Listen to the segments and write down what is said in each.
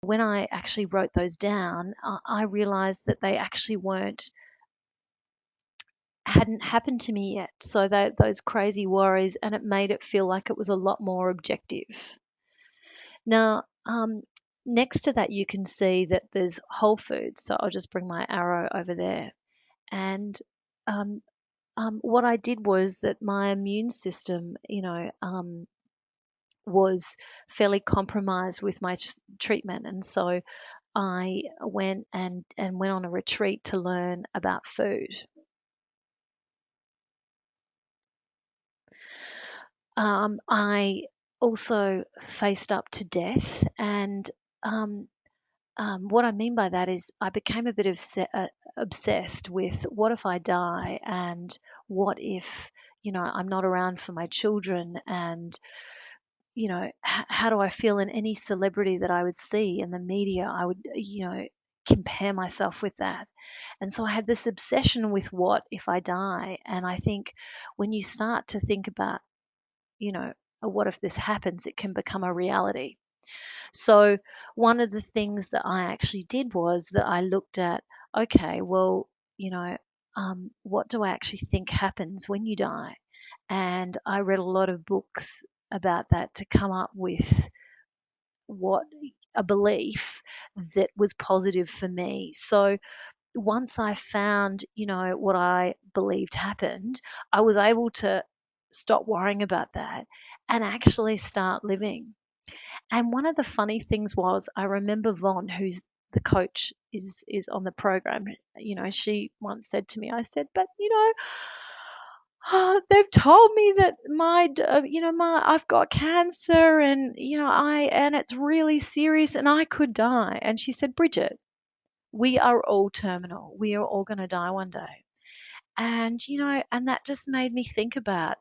when I actually wrote those down, I realized that they actually hadn't happened to me yet. So those crazy worries, and it made it feel like it was a lot more objective. Now, next to that, you can see that there's whole foods. So I'll just bring my arrow over there. And um, what I did was that my immune system, was fairly compromised with my treatment, and so I went on a retreat to learn about food. I also faced up to death, and um, what I mean by that is I became a bit of obsessed with what if I die, and what if I'm not around for my children, and how do I feel in any celebrity that I would see in the media? I would compare myself with that. And so I had this obsession with what if I die. And I think when you start to think about, you know, what if this happens, it can become a reality. So one of the things that I actually did was that I looked at, okay, well, what do I actually think happens when you die? And I read a lot of books about that to come up with what a belief that was positive for me. So once I found, what I believed happened, I was able to stop worrying about that and actually start living. And one of the funny things was I remember Von, who's the coach is on the program, she once said to me, I said, but they've told me that my I've got cancer, and and it's really serious and I could die. And she said, Bridget, we are all terminal. We are all going to die one day. And and that just made me think about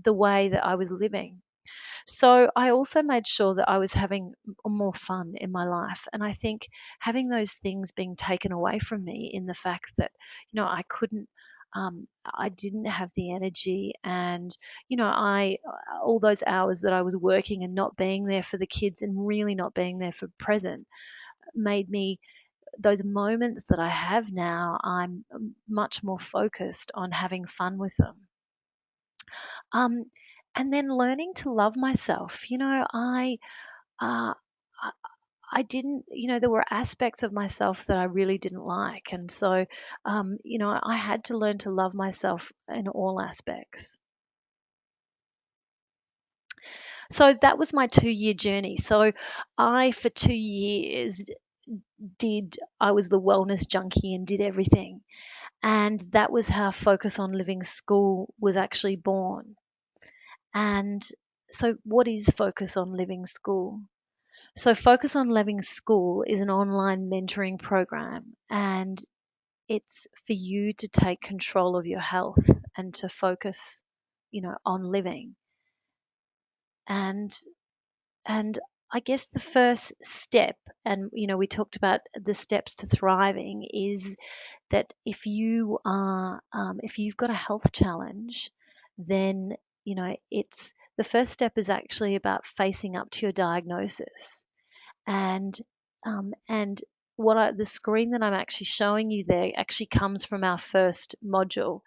the way that I was living. So I also made sure that I was having more fun in my life. And I think having those things being taken away from me, in the fact that, I couldn't, I didn't have the energy, and, all those hours that I was working and not being there for the kids and really not being there for present, made me, those moments that I have now, I'm much more focused on having fun with them. Um, and then learning to love myself. Uh, I, I didn't, there were aspects of myself that I really didn't like. And so, I had to learn to love myself in all aspects. So that was my 2 year journey. So for 2 years, I was the wellness junkie and did everything. And that was how Focus on Living School was actually born. And so, what is Focus on Living School? So, Focus on Living School is an online mentoring program, and it's for you to take control of your health and to focus, on living. And and I guess the first step, and we talked about the steps to thriving, is that if you've got a health challenge, then it's the first step is actually about facing up to your diagnosis. And the screen that I'm actually showing you there actually comes from our first module,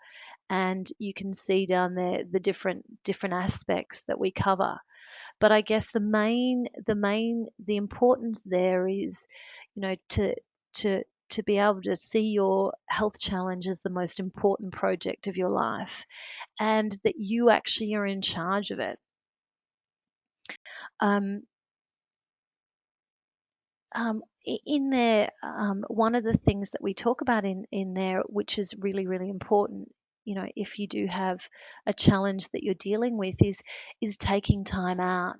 and you can see down there the different aspects that we cover. But I guess the importance there is, to to be able to see your health challenge as the most important project of your life, and that you actually are in charge of it. Um, in there, one of the things that we talk about in there, which is really really important, if you do have a challenge that you're dealing with, is taking time out.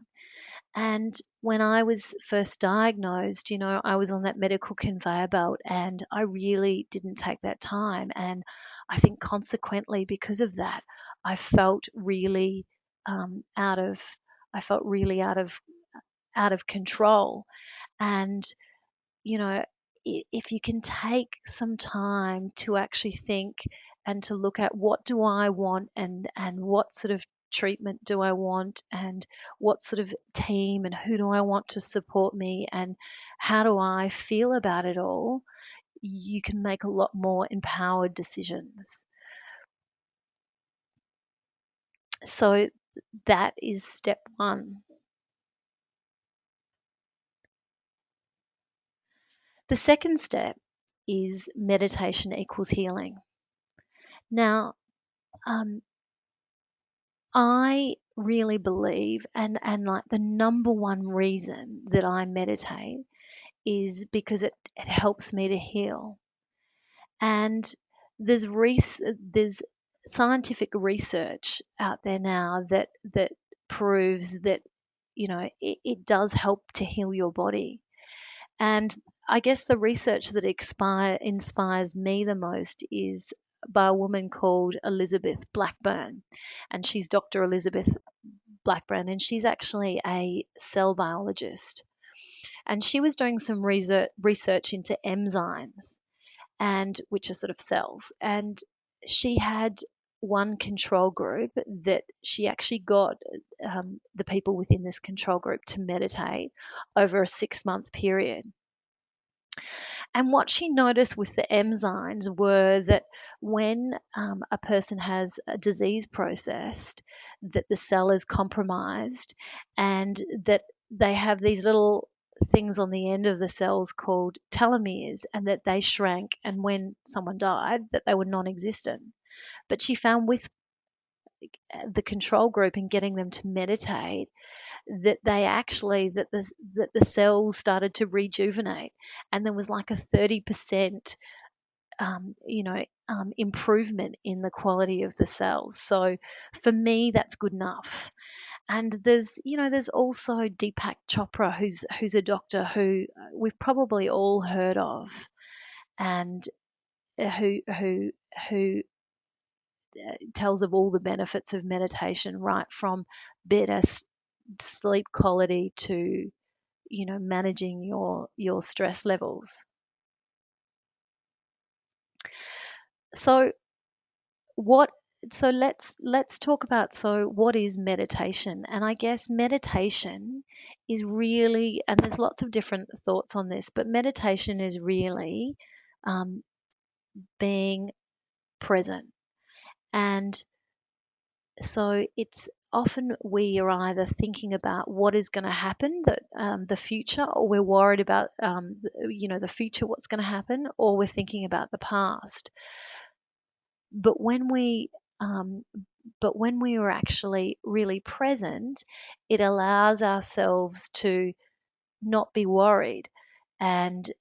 And when I was first diagnosed, I was on that medical conveyor belt, and I really didn't take that time. And I think consequently, because of that, I felt really out of, I felt really out of control. And if you can take some time to actually think and to look at what do I want, and what sort of treatment do I want, and what sort of team and who do I want to support me, and how do I feel about it all, you can make a lot more empowered decisions. So that is step one. The second step is meditation equals healing. Now, um, I really believe, and like the number one reason that I meditate is because it helps me to heal. And there's scientific research out there now that proves that it does help to heal your body. And I guess the research that inspires me the most is by a woman called Elizabeth Blackburn. And she's Dr. Elizabeth Blackburn, and she's actually a cell biologist. And she was doing some research into enzymes, and which are sort of cells. And she had one control group that she actually got the people within this control group to meditate over a 6-month period. And what she noticed with the enzymes were that when a person has a disease processed, that the cell is compromised, and that they have these little things on the end of the cells called telomeres, and that they shrank, and when someone died, that they were non-existent. But she found with the control group and getting them to meditate that the cells started to rejuvenate, and there was like a 30% improvement in the quality of the cells. So for me, that's good enough. And there's also Deepak Chopra, who's a doctor who we've probably all heard of, and who tells of all the benefits of meditation, right from better sleep quality to managing your stress levels. So what so let's talk about, so what is meditation? And I guess meditation is really, and there's lots of different thoughts on this, but meditation is really um, being present. And so it's often we are either thinking about what is going to happen, the future, or we're worried about the future, what's going to happen, or we're thinking about the past. But when we um, but when we are actually really present, it allows ourselves to not be worried, and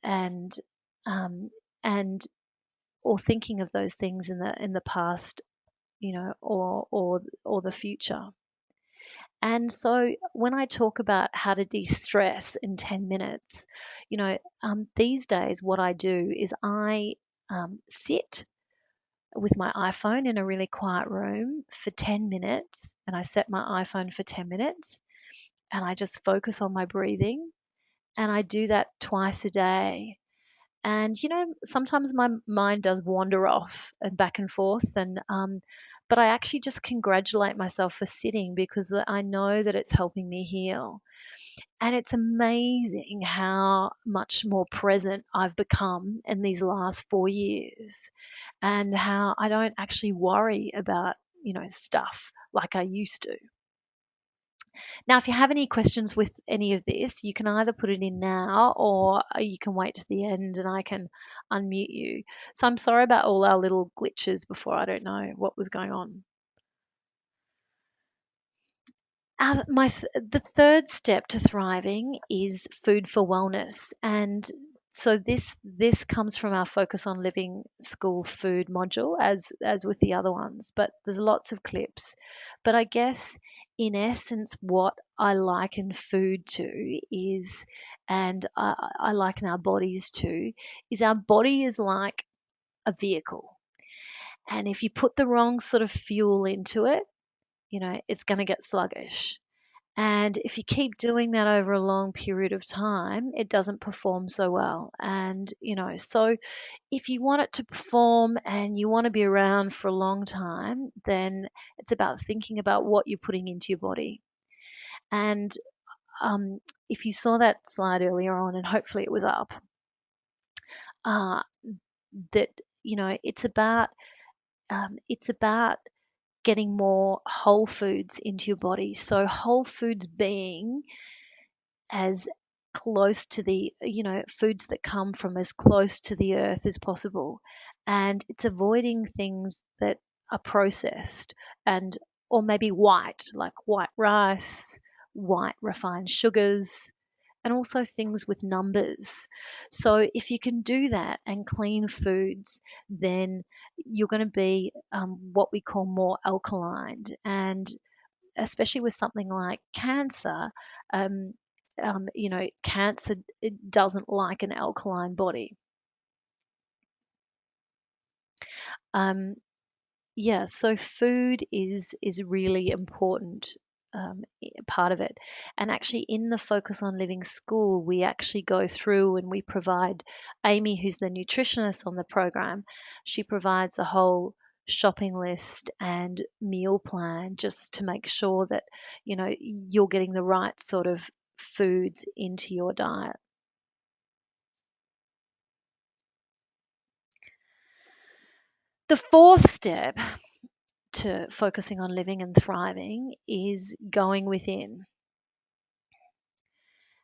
um, and or thinking of those things in the past, or the future. And so when I talk about how to de-stress in 10 minutes, these days what I do is I sit with my iPhone in a really quiet room for 10 minutes, and I set my iPhone for 10 minutes, and I just focus on my breathing, and I do that twice a day. And sometimes my mind does wander off and back and forth, and but I actually just congratulate myself for sitting, because I know that it's helping me heal. And it's amazing how much more present I've become in these last 4 years, and how I don't actually worry about, stuff like I used to. Now, if you have any questions with any of this, you can either put it in now, or you can wait to the end and I can unmute you. So I'm sorry about all our little glitches before. I don't know what was going on. The third step to thriving is food for wellness, and so this comes from our Focus on Living School food module, as with the other ones. But there's lots of clips. But I guess in essence, what I liken food to is, and I liken our bodies to, is our body is like a vehicle, and if you put the wrong sort of fuel into it, it's going to get sluggish. And if you keep doing that over a long period of time, it doesn't perform so well. And, so if you want it to perform and you want to be around for a long time, then it's about thinking about what you're putting into your body. And um, if you saw that slide earlier on, and hopefully it was up, uh, that it's about getting more whole foods into your body. So whole foods being as close to the foods that come from as close to the earth as possible, and it's avoiding things that are processed and or maybe white, like white rice, white refined sugars, and also things with numbers. So if you can do that and clean foods, then you're going to be what we call more alkaline. And especially with something like cancer, um, cancer, it doesn't like an alkaline body. Um, yeah, so food is really important, part of it. And actually, in the Focus on Living school, we actually go through and we provide Amy, who's the nutritionist on the program, she provides a whole shopping list and meal plan just to make sure that you're getting the right sort of foods into your diet. The fourth step to focusing on living and thriving is going within.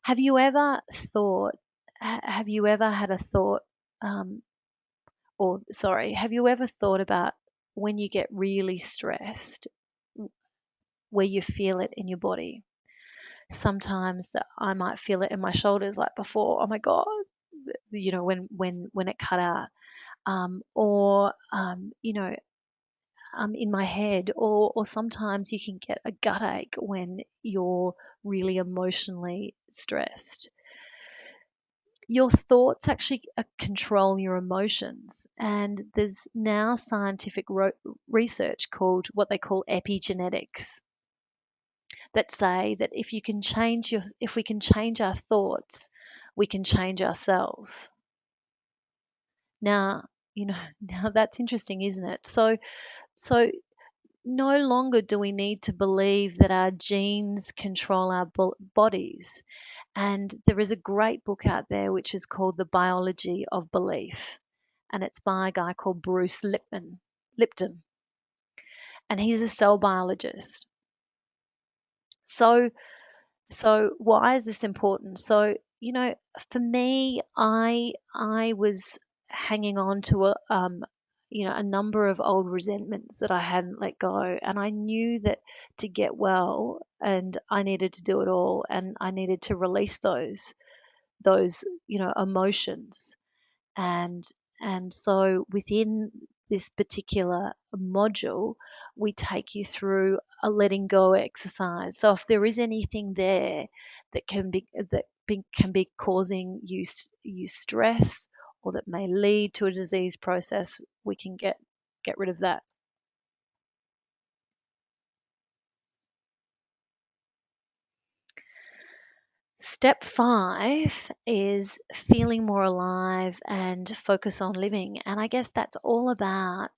Have you ever thought, have you ever had a thought, um, or sorry, have you ever thought about when you get really stressed, where you feel it in your body? Sometimes I might feel it in my shoulders, like before, oh my God, when it cut out, or in my head, or sometimes you can get a gut ache when you're really emotionally stressed. Your thoughts actually control your emotions, and there's now scientific research called what they call epigenetics that say that if we can change our thoughts, we can change ourselves. Now, now that's interesting, isn't it? So no longer do we need to believe that our genes control our bodies. And there is a great book out there which is called The Biology of Belief. And it's by a guy called Bruce Lipton. And he's a cell biologist. So why is this important? So, for me, I was hanging on to a number of old resentments that I hadn't let go, and I knew that to get well, and I needed to do it all, and I needed to release those emotions. And and so within this particular module, we take you through a letting go exercise. So if there is anything there that can be causing you stress, or that may lead to a disease process, we can get rid of that. Step 5 is feeling more alive and focus on living. And I guess that's all about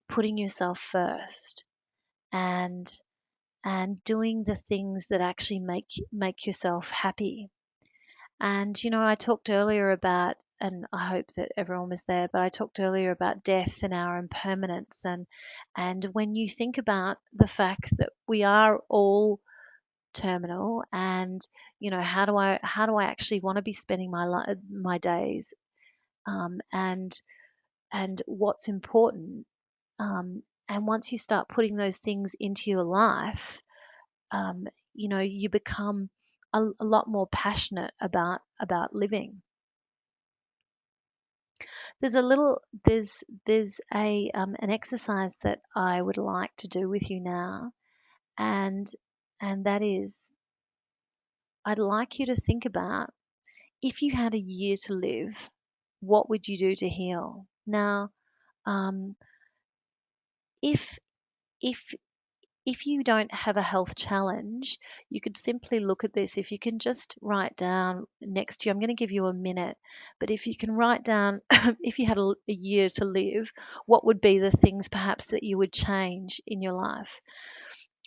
putting yourself first, and doing the things that actually make yourself happy. And I talked earlier about, and I hope that everyone was there, but I talked earlier about death and our impermanence, and when you think about the fact that we are all terminal, and how do I actually want to be spending my days, and what's important, and once you start putting those things into your life, um, you become a lot more passionate about living. There's an exercise that I would like to do with you now, and that is, I'd like you to think about, if you had a year to live, what would you do to heal? Now, um, if if if you don't have a health challenge, you could simply look at this. If you can just write down next to you, I'm going to give you a minute, but if you can write down, if you had a year to live, what would be the things perhaps that you would change in your life?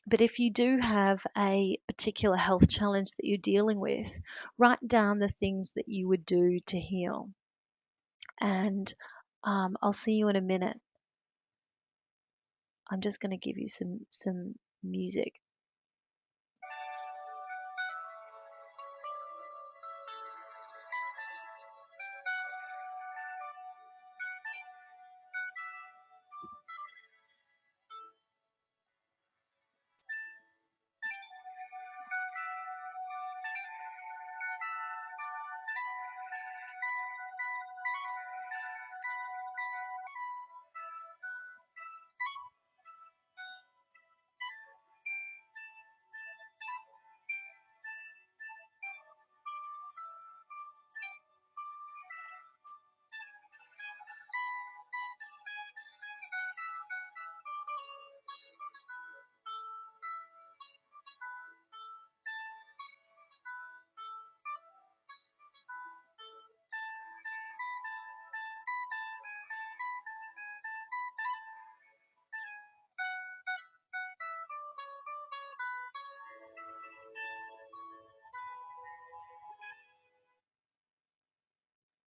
But if you do have a particular health challenge that you're dealing with, write down the things that you would do to heal. And I'll see you in a minute. I'm just going to give you some music.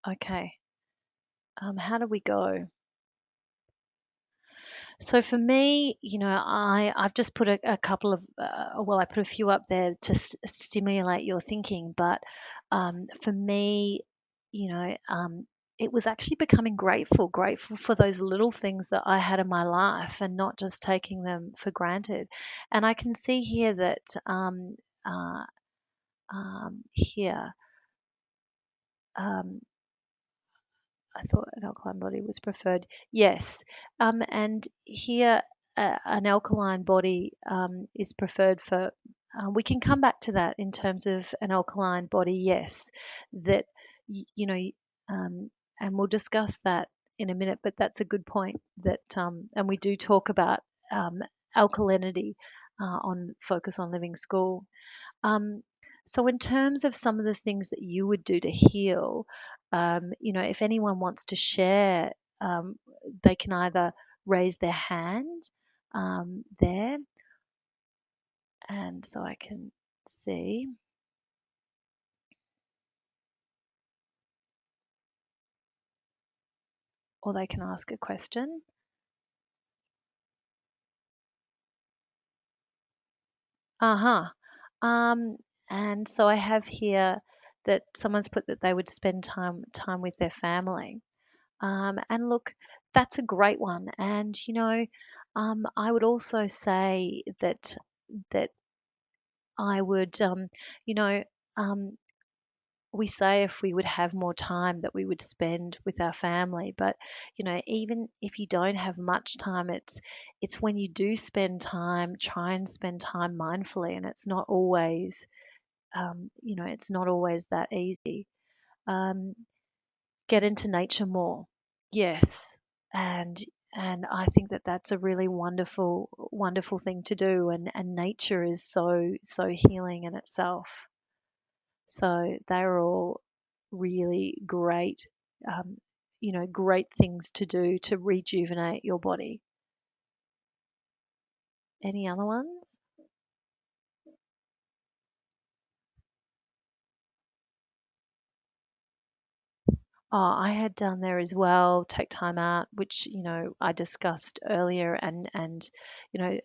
Okay. How do we go? So for me, I've just put a couple of well, I put a few up there to stimulate your thinking, but for me, you know, um, it was actually becoming grateful for those little things that I had in my life and not just taking them for granted. And I can see here that uh, here. Um, I thought an alkaline body was preferred. Yes. And here, an alkaline body is preferred for. We can come back to that in terms of an alkaline body. Yes, that you know, and we'll discuss that in a minute. But that's a good point. That and we do talk about um, alkalinity on Focus on Living School. Um, so, in terms of some of the things that you would do to heal, if anyone wants to share, they can either raise their hand there, and so I can see, or they can ask a question. Uh huh. Um, and so I have here that someone's put that they would spend time with their family. And look, that's a great one. And I would also say that I would, you know, um, we say if we would have more time that we would spend with our family, but even if you don't have much time, it's when you do spend time, try and spend time mindfully, and it's not always that easy. Um, get into nature more. Yes, and I think that that's a really wonderful thing to do, and nature is so healing in itself. So they're all really great, great things to do to rejuvenate your body. Any other ones? Oh, I had done there as well, take time out, which, I discussed earlier, and you know,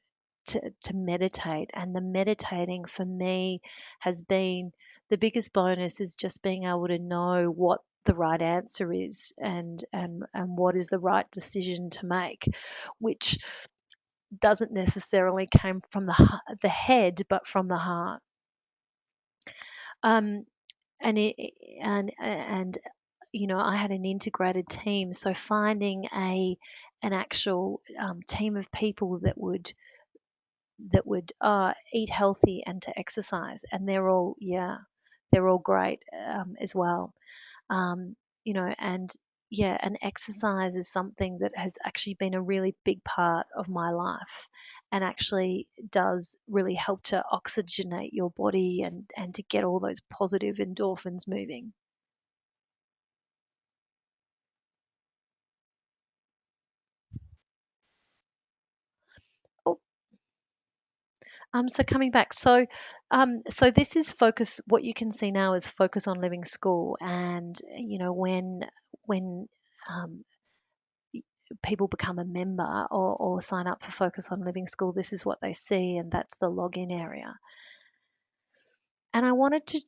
to meditate. And the meditating for me has been the biggest bonus is just being able to know what the right answer is and what is the right decision to make, which doesn't necessarily come from the head, but from the heart. Um, and it, and I had an integrated team, so finding an actual team of people that would eat healthy and to exercise, and they're all great as well. And and exercise is something that has actually been a really big part of my life, and actually does really help to oxygenate your body and to get all those positive endorphins moving. Oh, so coming back, so this is focus. What you can see now is Focus on Living School, and when um, people become a member or sign up for Focus on Living School, this is what they see, and that's the login area. And I wanted to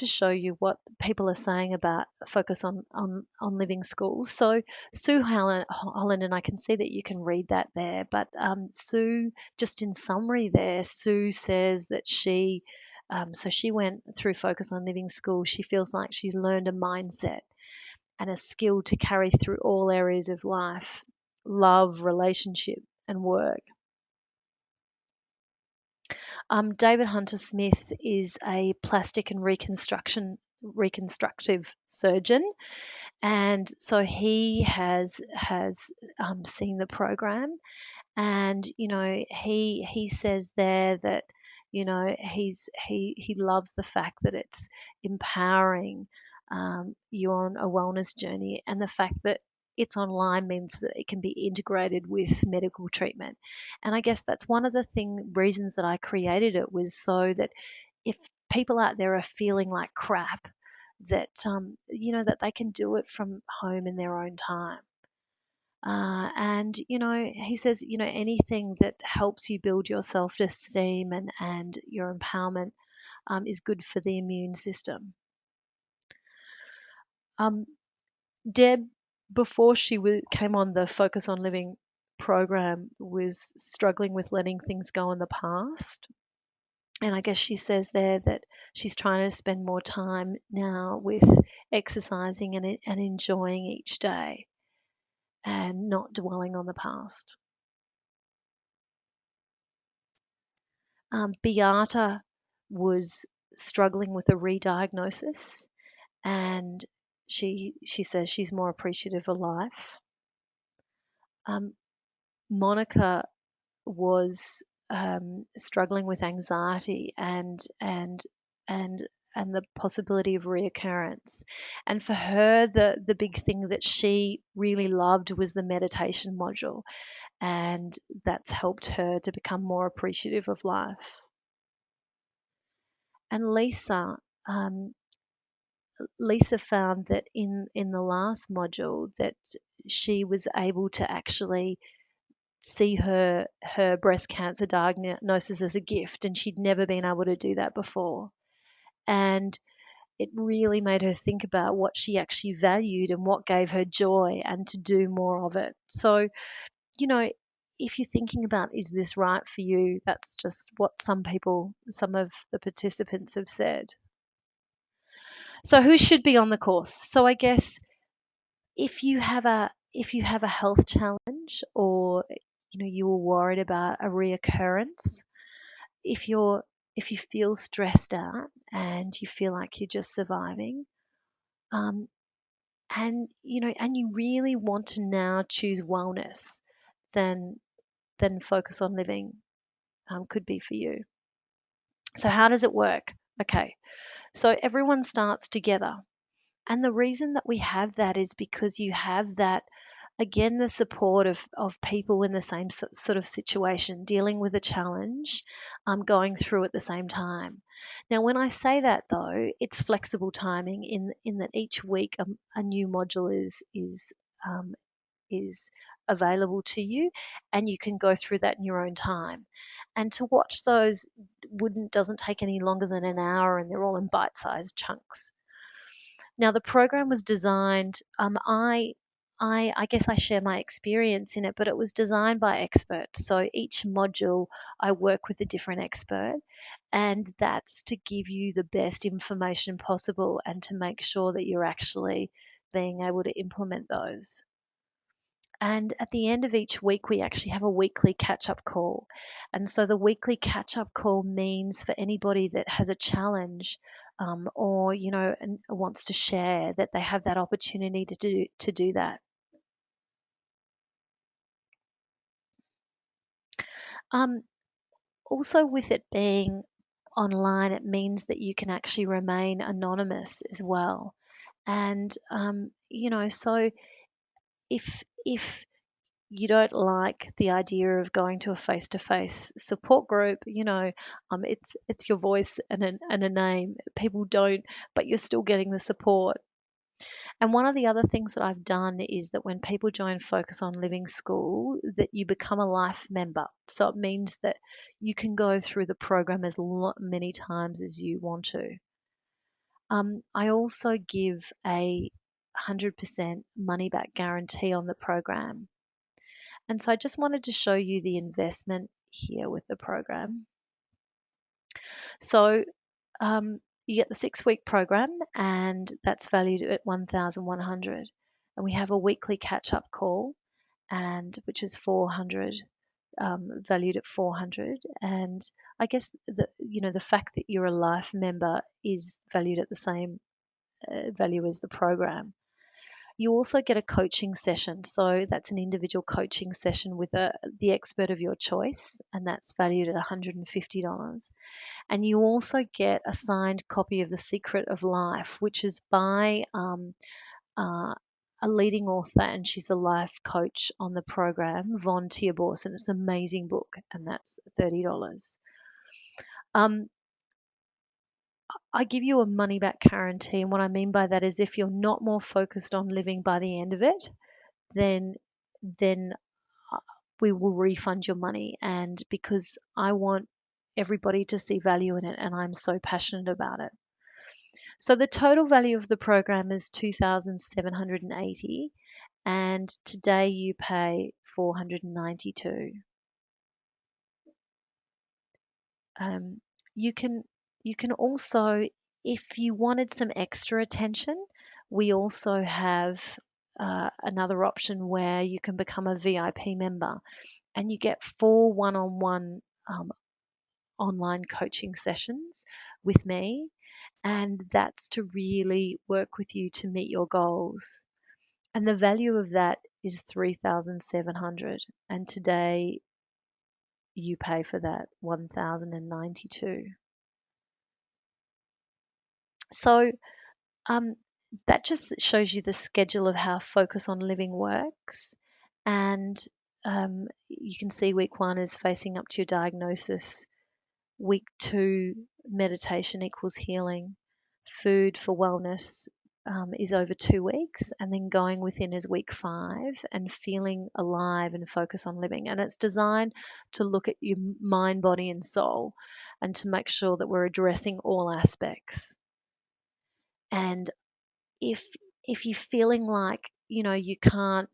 show you what people are saying about Focus on Living Schools. So Holland, and I can see that you can read that there, but Sue, just in summary there, Sue says that so she went through Focus on Living School. She feels like she's learned a mindset and a skill to carry through all areas of life, love, relationship, and work. David Hunter Smith is a plastic and reconstructive surgeon, and so he has seen the program, and he says there that he loves the fact that it's empowering you on a wellness journey, and the fact that it's online means that it can be integrated with medical treatment. And I guess that's one of the reasons that I created it, was so that if people out there are feeling like crap, that that they can do it from home in their own time. And he says, anything that helps you build your self-esteem and your empowerment is good for the immune system. Um, Deb, before came on the Focus on Living program, was struggling with letting things go in the past. And I guess she says there that she's trying to spend more time now with exercising and enjoying each day and not dwelling on the past. Beata was struggling with a re-diagnosis, and she says she's more appreciative of life. Um, Monica was struggling with anxiety and and the possibility of reoccurrence. And for her, the big thing that she really loved was the meditation module, and that's helped her to become more appreciative of life. And um, Lisa found that in the last module that she was able to actually see her breast cancer diagnosis as a gift, and she'd never been able to do that before. And it really made her think about what she actually valued and what gave her joy, and to do more of it. So, you know, if you're thinking about, is this right for you? That's just what some of the participants have said. So who should be on the course? So I guess if you have a health challenge, or you were worried about a reoccurrence, if you're if you feel stressed out and you feel like you're just surviving, um, and you really want to now choose wellness, then Focus on Living could be for you. So how does it work? Okay, so everyone starts together. And the reason that we have that is because you have that, again, the support of people in the same sort of situation, dealing with a challenge, going through at the same time. Now, when I say that, though, it's flexible timing in that each week a new module um, is available to you, and you can go through that in your own time. And to watch those wouldn't doesn't take any longer than an hour, and they're all in bite-sized chunks. Now, the program was designed, I guess I share my experience in it, but it was designed by experts. So each module, I work with a different expert, and that's to give you the best information possible and to make sure that you're actually being able to implement those. And at the end of each week, we actually have a weekly catch up call. And so the weekly catch up call means for anybody that has a challenge, or, and wants to share, that they have that opportunity to do that. Um, Also, with it being online, it means that you can actually remain anonymous as well. And so if you don't like the idea of going to a face-to-face support group, it's your voice and a name. People don't, but you're still getting the support. And one of the other things that I've done is that when people join Focus on Living School, that you become a life member. So it means that you can go through the program as many times as you want to. I also give a 100% money back guarantee on the program. And so I just wanted to show you the investment here with the program. So you get the 6-week program, and that's valued at 1,100. And we have a weekly catch-up call, and which is 400, valued at 400. And I guess the fact that you're a life member is valued at the same value as the program. You also get a coaching session. So that's an individual coaching session with the expert of your choice, and that's valued at $150. And you also get a signed copy of The Secret of Life, which is by uh, a leading author, and she's a life coach on the program, Von Tierborse, and it's an amazing book, and that's $30. Um, I give you a money back guarantee, and what I mean by that is if you're not more focused on living by the end of it, then then uh, we will refund your money. And because I want everybody to see value in it, and I'm so passionate about it. So the total value of the program is 2,780, and today you pay 492. Um, you can you can also, if you wanted some extra attention, we also have another option where you can become a VIP member, and you get 4 one-on-one online coaching sessions with me, and that's to really work with you to meet your goals. And the value of that is 3,700, and today you pay for that 1,092. So um, that just shows you the schedule of how Focus on Living works. And you can see week 1 is facing up to your diagnosis. Week 2, meditation equals healing. Food for wellness is over 2 weeks, and then going within is week 5, and feeling alive and focus on living. And it's designed to look at your mind, body, and soul, and to make sure that we're addressing all aspects. And if if you're feeling like you can't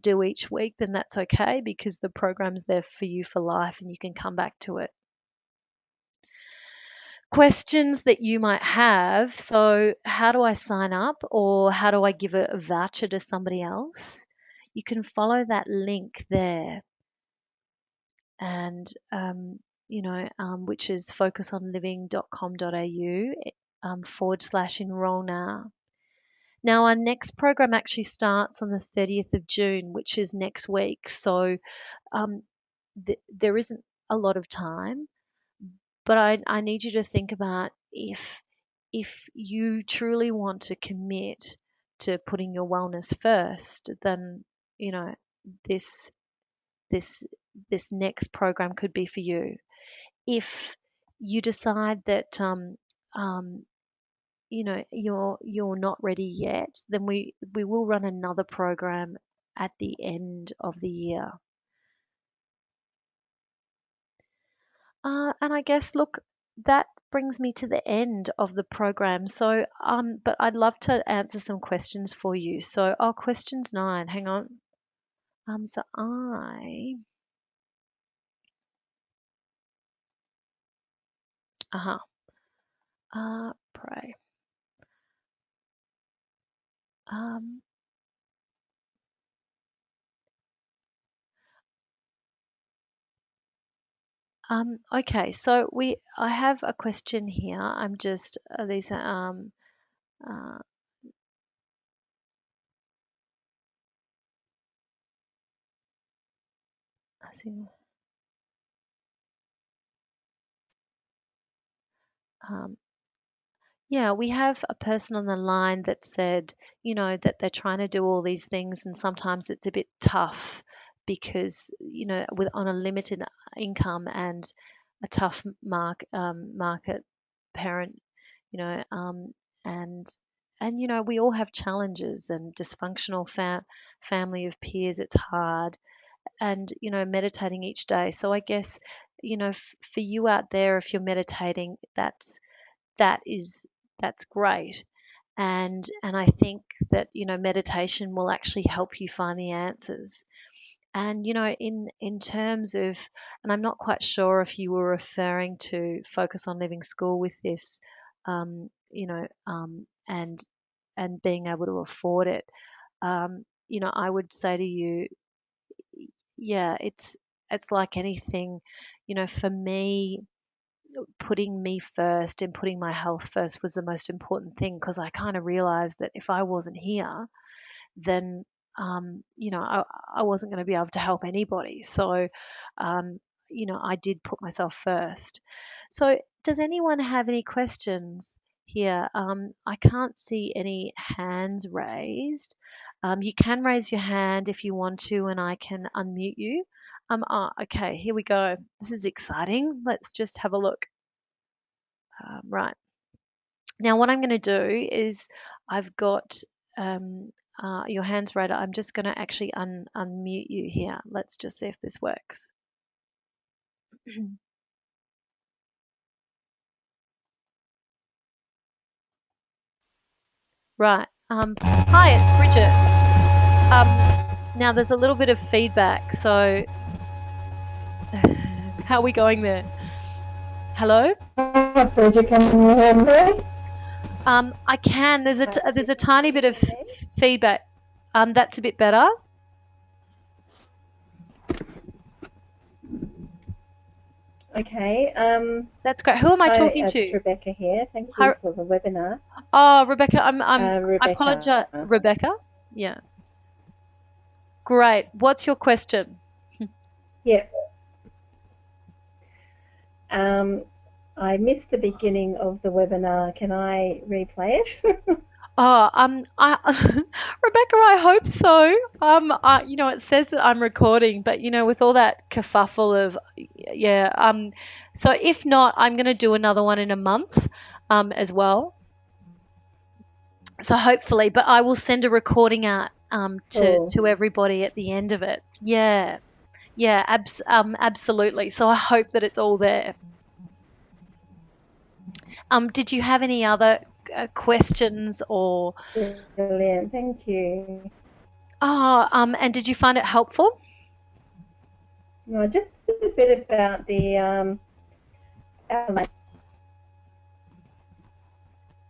do each week, then that's okay, because the program's there for you for life, and you can come back to it. Questions that you might have. So, how do I sign up, or how do I give a voucher to somebody else? You can follow that link there, and which is focusonliving.com.au / enroll now. Now, our next program actually starts on the 30th of June, which is next week. So, um, there isn't a lot of time, but I need you to think about, if you truly want to commit to putting your wellness first, then you know this this this next program could be for you. If you decide that you're not ready yet, then we will run another program at the end of the year. And I guess, look, that brings me to the end of the program. So, but I'd love to answer some questions for you. So, questions 9. Hang on. So uh-huh. Pray. Um, okay. So I have a question here. I'm just, these are, uh, I see. Um, yeah, we have a person on the line that said, that they're trying to do all these things, and sometimes it's a bit tough because, with on a limited income and a tough market parent, you know, and we all have challenges and dysfunctional family of peers. It's hard, and meditating each day. So I guess, for you out there, if you're meditating, that is that's great. And I think that meditation will actually help you find the answers. And in terms of, and I'm not quite sure if you were referring to focus on living school with this, and being able to afford it. I would say to you, yeah, it's like anything. For me, putting me first and putting my health first was the most important thing, because I kind of realized that if I wasn't here, then I wasn't going to be able to help anybody. So um, I did put myself first. So does anyone have any questions here? I can't see any hands raised. You can raise your hand if you want to, and I can unmute you. Okay, here we go. This is exciting. Let's just have a look. Right. Now, what I'm going to do is I've got your hands right. I'm just going to actually unmute you here. Let's just see if this works. Right. Hi, it's Bridget. Now, there's a little bit of feedback. So, how are we going there? Hello? Bridget, can you hear me? I can. There's a tiny bit of feedback. That's a bit better. Okay. That's great. Who am I Hi, talking it's to? Rebecca here. Thank Hi, you for the webinar. oh, Rebecca. I Rebecca. apologize, Rebecca. Yeah. Great. What's your question? Yeah. Um, I missed the beginning of the webinar. Can I replay it? Oh, Rebecca, I hope so. It says that I'm recording, but with all that kerfuffle of, yeah. So if not, I'm going to do another one in a month, as well. So hopefully, but I will send a recording out, to Cool. everybody at the end of it. Yeah, yeah, absolutely. So I hope that it's all there. Did you have any other questions or? Brilliant. Thank you. And did you find it helpful? No, just a bit about the outline.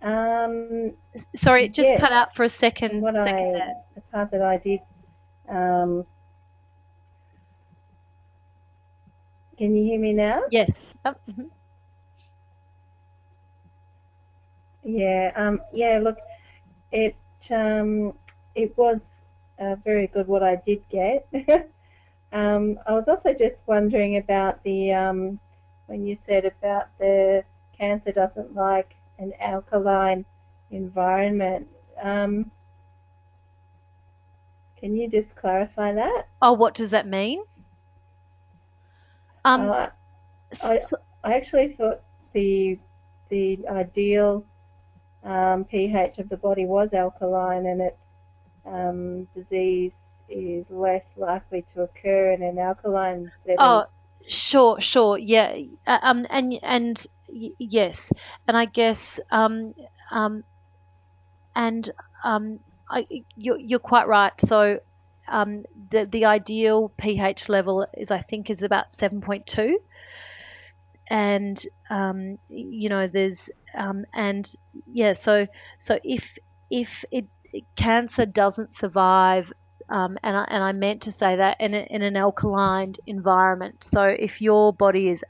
Um, Sorry, it just yes. cut out for a And second there. the part that I did, um, can you hear me now? Yes. Yep, mhm. Yeah. Yeah. Look, It it was very good what I did get. I was also just wondering about the when you said about the cancer doesn't like an alkaline environment. Um, can you just clarify that? Oh, what does that mean? Um, Uh, s I s I actually thought the the ideal pH of the body was alkaline, and disease is less likely to occur in an alkaline setting. oh, sure, sure, yeah. Yes, and I guess, um, and I, you're quite right. So, the ideal pH level I think is about 7.2. And there's and yeah, so if cancer doesn't survive, and I meant to say that in an alkaline environment. So if your body is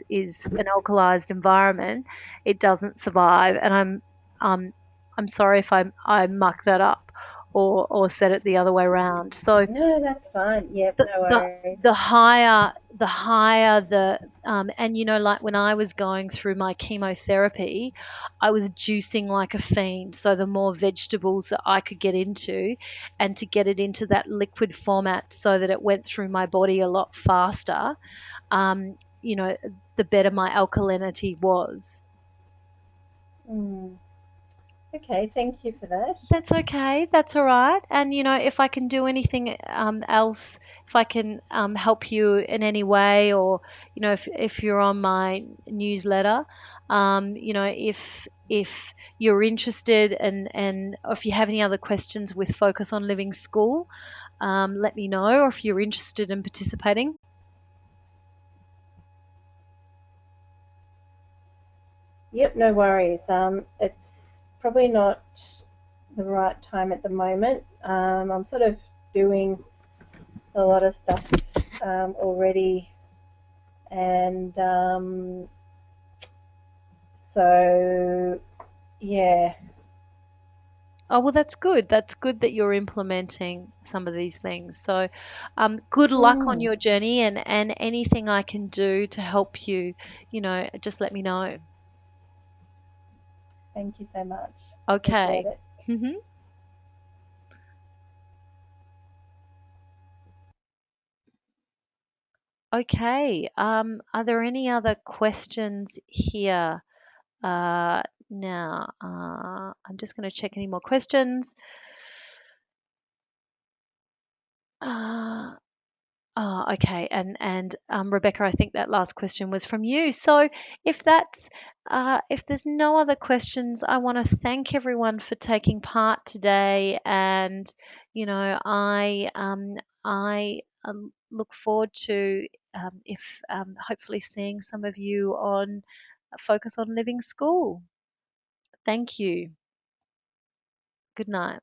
is an alkalized environment, it doesn't survive. And I'm sorry if I muck that up, or said it the other way around. So No, that's fine. Yep, the no the worries. the higher the and like when I was going through my chemotherapy, I was juicing like a fiend. So the more vegetables that I could get into, and to get it into that liquid format so that it went through my body a lot faster, um, you know, the better my alkalinity was. Mm. Okay, thank you for that. That's okay. That's all right. And if I can do anything else, if I can help you in any way, or if you're on my newsletter, if you're interested, and if you have any other questions with Focus on Living School, let me know. Or if you're interested in participating. Yep, no worries. It's probably not the right time at the moment. I'm sort of doing a lot of stuff already, and so yeah. Oh, well, that's good. That's good that you're implementing some of these things. So, good luck on Mm, your journey, and anything I can do to help you, just let me know. thank you so much. Appreciate Okay. it. hmm Okay. Are there any other questions here? Now, I'm just going to check any more questions. Uh, okay. And Rebecca, I think that last question was from you. So if there's no other questions, I want to thank everyone for taking part today. And I look forward to if hopefully seeing some of you on Focus on Living School. Thank you. Good night.